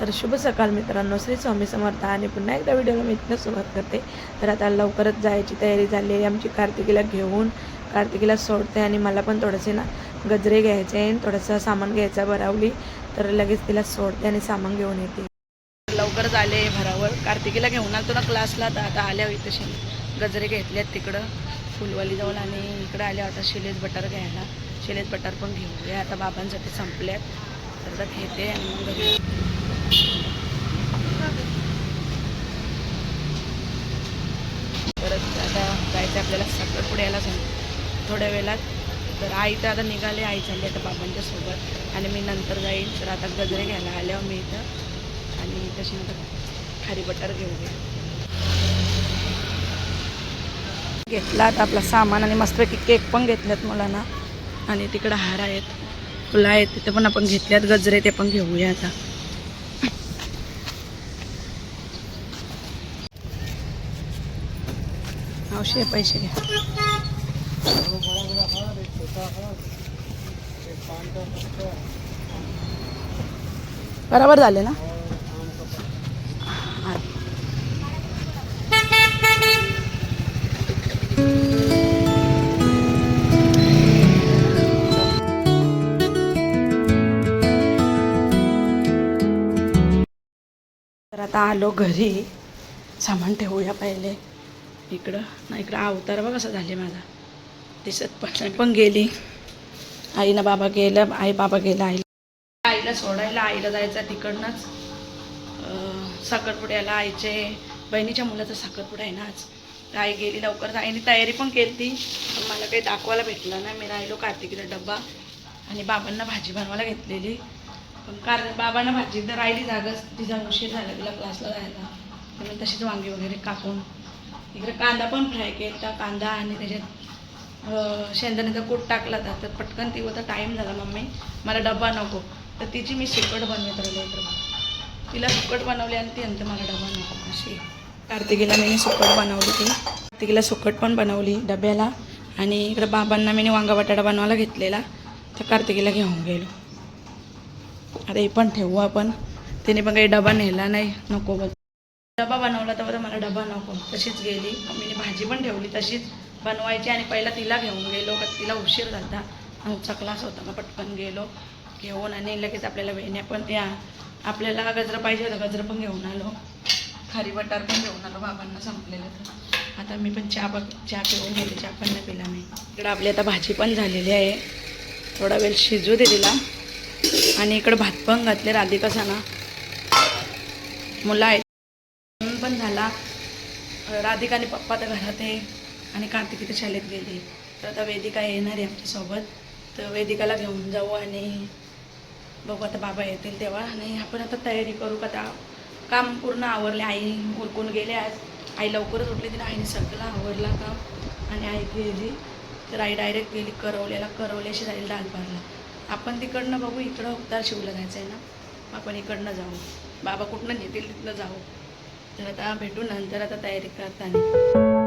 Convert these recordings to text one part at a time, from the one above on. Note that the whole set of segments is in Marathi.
तर शुभ सकाळ मित्रांनो, श्री स्वामी समर्थ. आणि पुन्हा एकदा व्हिडिओला मी इथनं सुरुवात करते. तर आता लवकरच जायची तयारी झाली आहे आमची. कार्तिकीला घेऊन कार्तिकीला सोडते आणि मला पण थोडेसे ना गजरे घ्यायचे आहे, थोडंसं सामान घ्यायचं भरावली. तर लगेच तिला सोडते आणि सामान घेऊन येते. लवकरच आले भरावर. कार्तिकीला घेऊन आलो ना क्लासला, तर आता आल्या होई तशी गजरे घेतलेत तिकडं फुलवाली जाऊन. आणि इकडं आल्या होता शिलेज बटर घ्यायला. शिलेज बटर पण घेऊया आता, बाबांसाठी संपल्यात. तर घेते आणि मग घरी परत आता जायचं आपल्याला साखरपुड्याला थोड्या वेळात. तर आई तर आता निघाले, आई चालली आता बाबांच्या सोबत आणि मी नंतर जाईन. तर आता गजरे घ्यायला आल्यावर मी इथं आणि तशी नंतर खारी बटर घेऊया. घेतला आता आपला सामान आणि मस्तपैकी केक पण घेतल्यात मुलांना. आणि तिकडं हार आहेत, फुलं आहेत, तिथे पण आपण घेतल्यात गजरे, ते पण घेऊया आता. मावशी पैसे घ्या. बरोबर झाले ना. तर आता आलो घरी, सामान ठेवूया पहिले इकडं. ना इकडं अवतार बघ कसं झाले माझा, दिसत पण गेली. आई ना बाबा गेलं, आई बाबा गेला आईला सोडायला. आईला जायचं तिकडनंच साखरपुड्याला. आईचे बहिणीच्या मुलाचा साखरपुडा आहे ना आज. तर आई गेली लवकर. आईने तयारी पण केली ती, पण मला काही दाखवायला भेटलं नाही. मी राहिलो कार्तिकीला डब्बा आणि बाबांना भाजी बनवायला घेतलेली. पण बाबांना भाजी तर राहिली जागच, तिचा उशीर झाला तिला क्लासला जायला. तर मी तशीच वांगी वगैरे कापून इकडे कांदा पण फ्राय केला, कांदा आणि त्याच्यात शेंगदाण्याचा कूट टाकला होता. तर पटकन ती होता टाईम झाला, मम्मी मला डब्बा नको. तर तिची मी सुकट बनवत राहिली. तर तिला सुकट बनवली आणि ती नंतर मला डबा नको अशी. कार्तिकीला मी सुकट बनवली, ती कार्तिकीला सुकट पण बनवली डब्याला. आणि इकडं बाबांना मी वांगा बटाटा बनवायला घेतलेला, तर कार्तिकीला घेऊन गेलो. आता हे पण ठेवू आपण. तिने पण काही डबा नेला नाही, नको बघ डबा बनवला तर मला डबा नको, तशीच गेली. मम्मीने भाजी पण ठेवली तशीच बनवायची. आणि पहिला तिला घेऊन गेलो, का तिला उशीर झाला, आमचा क्लास होता ना. पटकन गेलो घेऊन आणि लगेच आपल्याला वेण्या पण आपल्याला गजरं पाहिजे होतं, गजरं पण घेऊन आलो. खारी बटार पण घेऊन आलो बाबांना संपलेलं. तर आता मी पण चहा पिऊन गेले, चहा पण नाही पिला मी. इकडं आपली आता भाजी पण झालेली आहे, थोडा वेळ शिजू दे तिला. आणि इकडं भात पण घातले. राधिकाचा ना मुलं आहेत पण झाला. राधिका आणि पप्पा तर घरात आहे आणि कार्तिकी तर शाळेत गेली. तर आता वेदिका येणार आहे आमच्यासोबत. तर वेदिकाला घेऊन जाऊ आणि बघू आता बाबा येतील तेव्हा. आणि आपण आता तयारी करू का, त्या काम पूर्ण आवरले. आई उरकून गेले आज. आई लवकरच उठली, तिने आईने सगळं आवरला काम. आणि आई गेली, तर आई डायरेक्ट गेली करवल्याशी जाईल डालबारला. आपण तिकडनं बघू, इकडं उतार शिवला जायचं आहे ना, आपण इकडनं जाऊ. बाबा कुठनं नेतील तिथलं जाऊ. तर आता भेटू नंतर, आता तयारी करताना.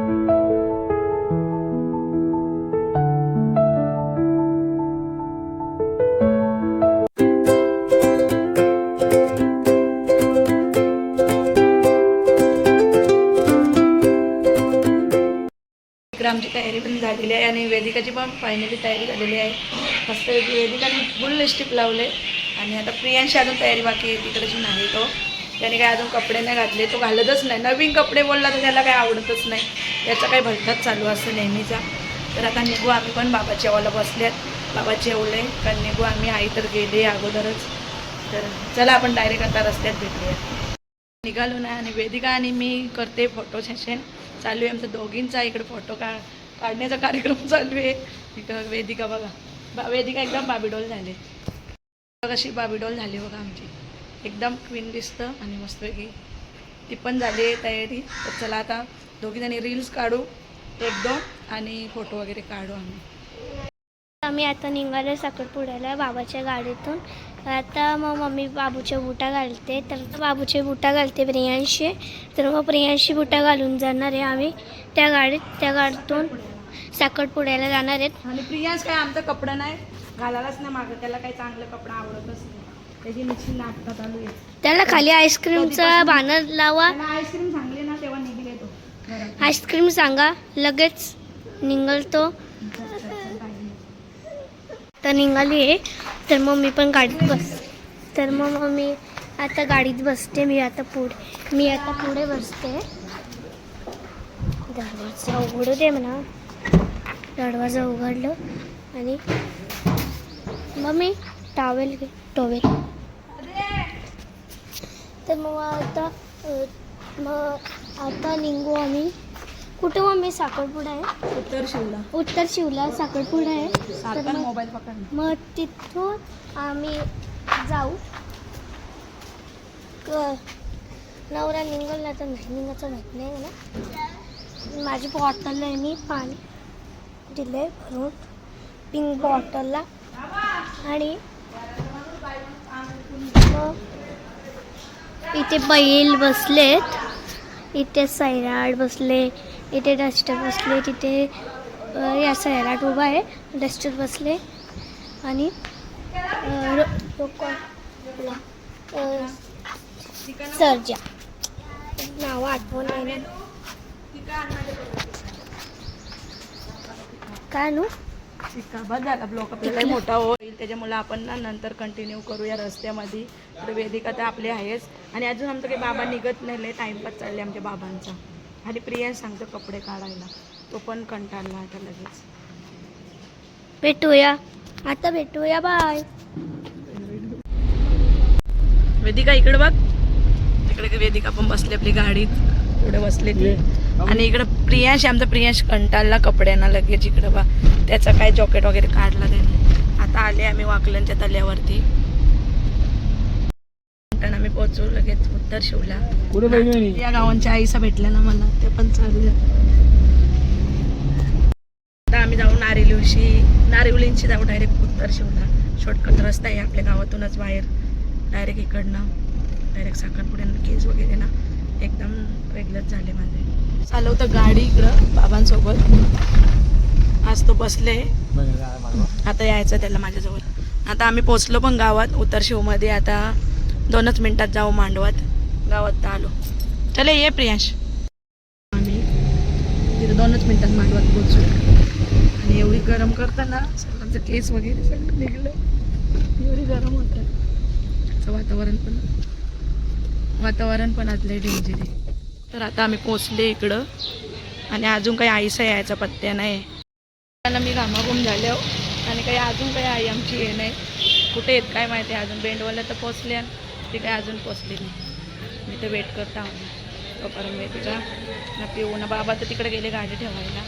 आमची तयारी पण झालेली आहे आणि वेदिकाची पण फायनली तयारी झालेली आहे. मस्त वेदिकाने फुल लिपस्टिक लावले. आणि आता प्रियांशी अजून तयारी बाकी आहे, तिकडची नाही. तो त्याने काय अजून कपडे नाही घातले, तो घालतच नाही. नवीन कपडे बोलला तर त्याला काही आवडतच नाही, त्याचा काही भलताच चालू असतं नेहमीचा. तर आता निघू आम्ही पण, बाबाच्या जेवायला बसल्यात, बाबा जेवले का निघू आम्ही. आई तर गेले अगोदरच. तर चला आपण डायरेक्ट आता रस्त्यात भेटूया. निघालो ना. आणि वेदिका आणि मी करते फोटो सेशन चालू आहे आमचं दोघींचा. इकडे फोटो काढण्याचा कार्यक्रम चालू आहे. इकडं वेदिका बघा, वेदिका एकदम बाबीडोल झाली. कशी बाबीडोल झाली बघा आमची, एकदम क्वीन दिसतं. आणि मस्तपैकी ती पण झाली आहे तयारी. तर चला आता दोघीजणी रील्स काढू एक दोन आणि फोटो वगैरे काढू आम्ही आता निघालो साखरपुड्याला बाबाच्या गाडीतून. आता मग मम्मी बाबूच्या बुटा घालते, तर बाबूचे बुटा घालते प्रियांशी. तर मग प्रियांशी बुटा घालून जाणार आहे आम्ही त्या गाडीतून साखरपुड्याला जाणार आहेत. आणि प्रियांश काय आमचा कपडा नाही घालायलाच नाही मागं, त्याला काही चांगलं कपडा आवडतच नाही. त्याची नुसती नाटकं चालू आहे. त्याला खाली आईस्क्रीमचा बॅनर लावा. त्याला आईस्क्रीम सांगले ना तेव्हा निघले तो घरात. आईस्क्रीम सांगा लगेच निघालतो. तर निघाली आहे. तर मग मी पण गाडीत तर मग मी आता गाडीत बसते. मी आता पुढे बसते. दरवाजा उघडू दे म्हणा. दरवाजा उघडलं आणि मग टॉवेल तर मग आता निघू आम्ही. कुठं मम्मी? साखरपुडा आहे. उत्तर शिवला साखरपुडा आहे. तर मोबाईल पकड. मग तिथून आम्ही जाऊ. नवरा निघाला तर नाही निघायचं माहीत नाही मला. माझी बॉटल आहे मी पाणी दिले भरून पिंक बॉटलला. आणि मग इथे बैल बसलेत. इथे सैराट बसले. इथे डस्टर बसले. तिथे या सैराट उभा आहे. डस्टर बसले. आणि सर्जा नाव आठवण नाही ना काय नू. बस झाला ब्लॉक आपल्याला मोठा होईल त्याच्यामुळे आपण ना नंतर कंटिन्यू करूया रस्त्यामध्ये. तर वेदिका तर आपली आहेच. आणि अजून आमचं काही बाबा निघत नाही. टाइमपास चालले आमच्या बाबांचा. आणि प्रियांश सांगतो कपडे काढायला. तो पण कंटाळला आता लगेच. भेटूया बाय. वेदिका इकडे बघ. इकडे वेदिका पण बसली आपली गाडीत. पुढे बसले ती. आणि इकडं प्रियांश आमचा प्रियांश कंटाळला कपड्यांना लगेच. इकडं बा त्याचा काय जॉकेट वगैरे काढला त्याने. आता आले आम्ही वाकलनच्या तल्यावरती. आम्ही पोहोचू लगेच उत्तर शिवला. या गावांच्या आईसा भेटल्या ना मला. ते पण चालू. आता आम्ही जाऊ नारिवलींची जाऊ डायरेक्ट उत्तर शिवला. शॉर्टकट रस्ता आहे आपल्या गावातूनच बाहेर. डायरेक्ट इकडनं डायरेक्ट साखरपुड्यानं केस वगैरे ना एकदम वेगळंच झाले माझे. चालवतं गाडी इकडं बाबांसोबत. आज तो बसले. आता यायचं त्याला माझ्याजवळ. आता आम्ही पोचलो पण गावात उत्तर शिवमध्ये. आता 2च मिनिटात जाऊ मांडवात. गावात तर आलो. चले ये प्रियांश. आम्ही तिथे 2च मिनिटात मांडवात पोचलो. आणि एवढी गरम करताना सर्वांचं केस वगैरे सगळं निघलं. एवढी गरम होतं. वातावरण पण आज लय डेंजर आहे. तर आता आम्ही पोचले इकडं. आणि अजून काही आईसा यायचा पत्त्या नाही. त्यांना मी घामाघूम झाले. आणि काही अजून काही आई आमची हे नाही. कुठे येत काय माहिती. अजून बेंडवाला तर पोचले. ती काही अजून पोचली नाही. मी तर वेट करता तोपर्यंत वेदिका ना पिऊ ना बाबा तर तिकडे गेले गाडी ठेवायला.